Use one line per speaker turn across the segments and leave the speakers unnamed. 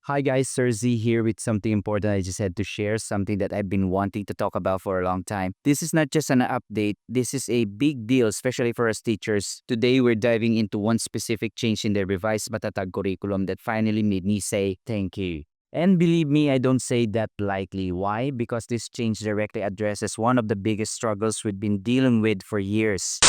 Hi guys, Sir Z here with something important I just had to share, something that I've been wanting to talk about for a long time. This is not just an update, this is a big deal, especially for us teachers. Today, we're diving into one specific change in the revised MATATAG curriculum that finally made me say thank you. And believe me, I don't say that lightly. Why? Because this change directly addresses one of the biggest struggles we've been dealing with for years.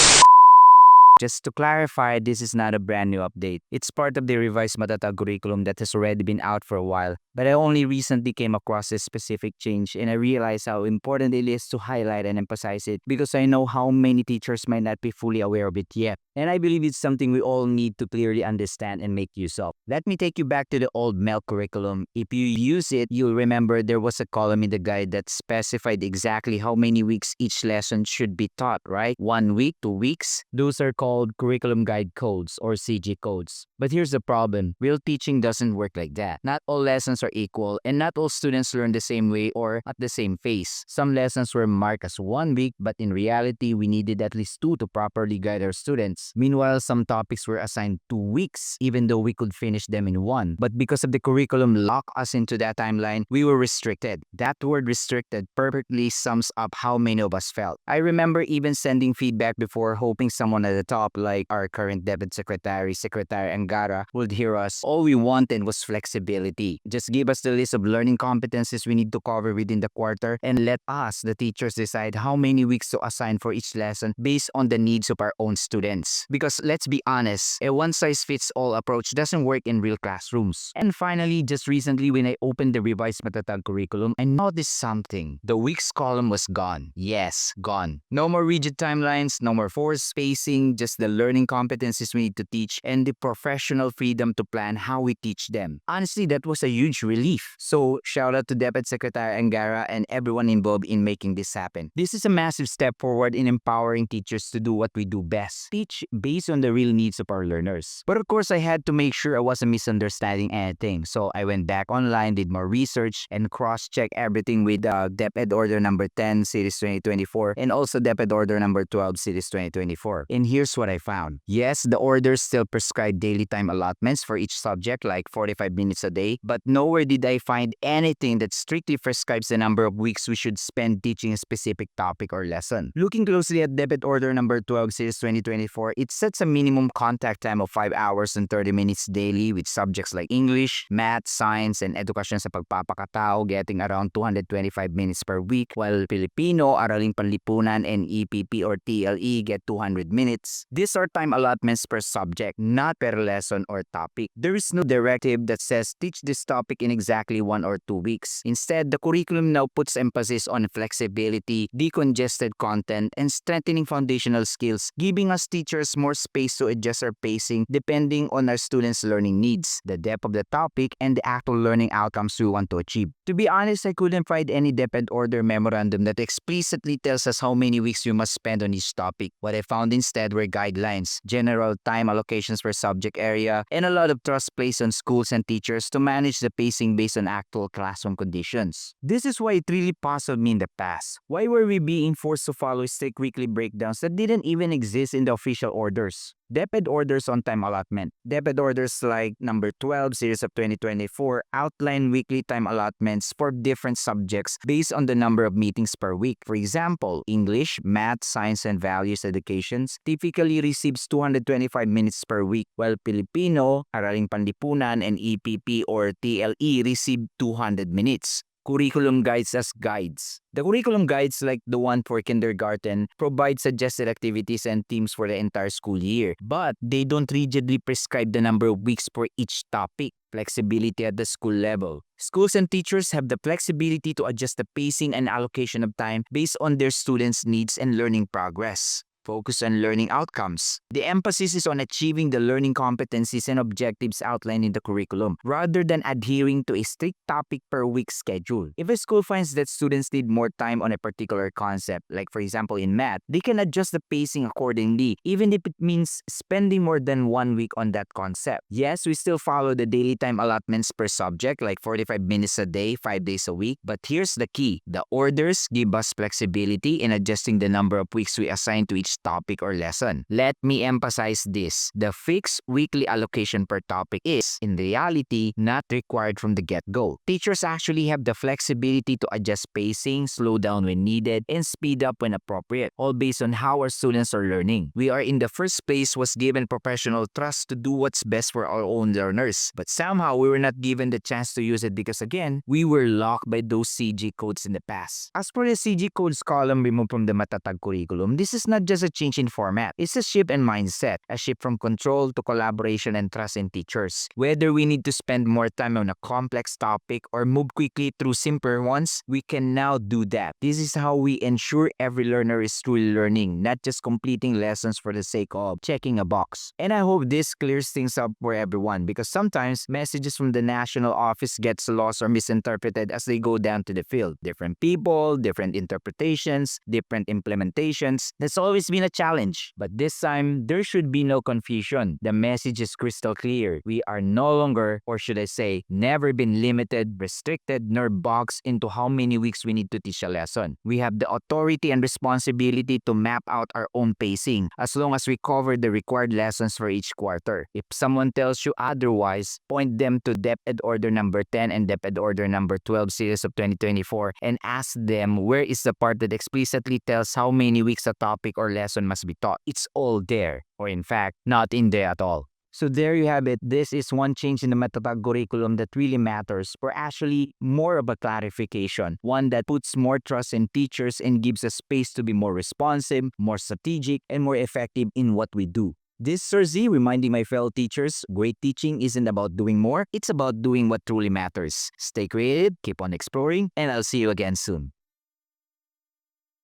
Just to clarify, this is not a brand new update. It's part of the revised MATATAG curriculum that has already been out for a while. But I only recently came across this specific change and I realized how important it is to highlight and emphasize it because I know how many teachers might not be fully aware of it yet. And I believe it's something we all need to clearly understand and make use of. Let me take you back to the old MEL curriculum. If you use it, you'll remember there was a column in the guide that specified exactly how many weeks each lesson should be taught, right? 1 week, 2 weeks. Those are called curriculum guide codes or CG codes. But here's the problem. Real teaching doesn't work like that. Not all lessons are equal and not all students learn the same way or at the same pace. Some lessons were marked as 1 week, but in reality, we needed at least 2 to properly guide our students. Meanwhile, some topics were assigned 2 weeks, even though we could finish them in 1. But because of the curriculum locked us into that timeline, we were restricted. That word restricted perfectly sums up how many of us felt. I remember even sending feedback before, hoping someone at the top, like our current DepEd Secretary Angara, would hear us. All we wanted was flexibility. Just give us the list of learning competencies we need to cover within the quarter and let us, the teachers, decide how many weeks to assign for each lesson based on the needs of our own students. Because let's be honest, a one-size-fits-all approach doesn't work in real classrooms. And finally, just recently when I opened the revised MATATAG curriculum, I noticed something. The weeks column was gone. Yes, gone. No more rigid timelines, no more forced spacing, just the learning competencies we need to teach and the professional freedom to plan how we teach them. Honestly, that was a huge relief. So, shout out to DepEd Secretary Angara and everyone involved in making this happen. This is a massive step forward in empowering teachers to do what we do best. Teach based on the real needs of our learners. But of course, I had to make sure I wasn't misunderstanding anything. So, I went back online, did more research, and cross-checked everything with DepEd Order number 10, Series 2024, and also DepEd Order number 12, Series 2024. And here's what I found. Yes, the orders still prescribe daily time allotments for each subject, like 45 minutes a day, but nowhere did I find anything that strictly prescribes the number of weeks we should spend teaching a specific topic or lesson. Looking closely at DepEd Order number 12, Series 2024, it sets a minimum contact time of 5 hours and 30 minutes daily with subjects like English, Math, Science, and Edukasyon sa Pagpapakatao getting around 225 minutes per week, while Filipino, Araling Panlipunan, and EPP or TLE get 200 minutes. These are time allotments per subject, not per lesson or topic. There is no directive that says teach this topic in exactly 1 or 2 weeks. Instead, the curriculum now puts emphasis on flexibility, decongested content, and strengthening foundational skills, giving us teachers more space to adjust our pacing depending on our students' learning needs, the depth of the topic, and the actual learning outcomes we want to achieve. To be honest, I couldn't find any DepEd order memorandum that explicitly tells us how many weeks we must spend on each topic. What I found instead were guidelines, general time allocations per subject area, and a lot of trust placed on schools and teachers to manage the pacing based on actual classroom conditions. This is why it really puzzled me in the past. Why were we being forced to follow strict weekly breakdowns that didn't even exist in the official orders? DepEd orders on time allotment. DepEd orders like number 12, series of 2024, outline weekly time allotments for different subjects based on the number of meetings per week. For example, English, Math, Science, and Values Educations typically receives 225 minutes per week, while Filipino, Araling Panlipunan, and EPP or TLE receive 200 minutes. Curriculum guides as guides. The curriculum guides, like the one for kindergarten, provide suggested activities and themes for the entire school year, but they don't rigidly prescribe the number of weeks for each topic. Flexibility at the school level. Schools and teachers have the flexibility to adjust the pacing and allocation of time based on their students' needs and learning progress. Focus on learning outcomes. The emphasis is on achieving the learning competencies and objectives outlined in the curriculum, rather than adhering to a strict topic per week schedule. If a school finds that students need more time on a particular concept, like for example in math, they can adjust the pacing accordingly, even if it means spending more than 1 week on that concept. Yes, we still follow the daily time allotments per subject, like 45 minutes a day, 5 days a week, but here's the key. The orders give us flexibility in adjusting the number of weeks we assign to each topic or lesson. Let me emphasize this. The fixed weekly allocation per topic is, in reality, not required from the get-go. Teachers actually have the flexibility to adjust pacing, slow down when needed, and speed up when appropriate, all based on how our students are learning. We are in the first place was given professional trust to do what's best for our own learners, but somehow we were not given the chance to use it because again, we were locked by those CG codes in the past. As for the CG codes column removed from the Matatag curriculum, this is not just a change in format, it's a shift in mindset, a shift from control to collaboration and trust in teachers. Whether we need to spend more time on a complex topic or move quickly through simpler ones, we can now do that. This is how we ensure every learner is truly learning, not just completing lessons for the sake of checking a box. And I hope this clears things up for everyone because sometimes messages from the national office gets lost or misinterpreted as they go down to the field. Different people, different interpretations, different implementations. That's always been a challenge. But this time, there should be no confusion. The message is crystal clear. We are no longer, or should I say, never been limited, restricted, nor boxed into how many weeks we need to teach a lesson. We have the authority and responsibility to map out our own pacing as long as we cover the required lessons for each quarter. If someone tells you otherwise, point them to DepEd Order number 10 and DepEd Order number 12 series of 2024 and ask them where is the part that explicitly tells how many weeks a topic or lesson must be taught. It's all there, or in fact, not in there at all. So there you have it. This is one change in the Matatag curriculum that really matters, or actually more of a clarification, one that puts more trust in teachers and gives us space to be more responsive, more strategic, and more effective in what we do. This is Sir Z reminding my fellow teachers, great teaching isn't about doing more, it's about doing what truly matters. Stay creative, keep on exploring, and I'll see you again soon.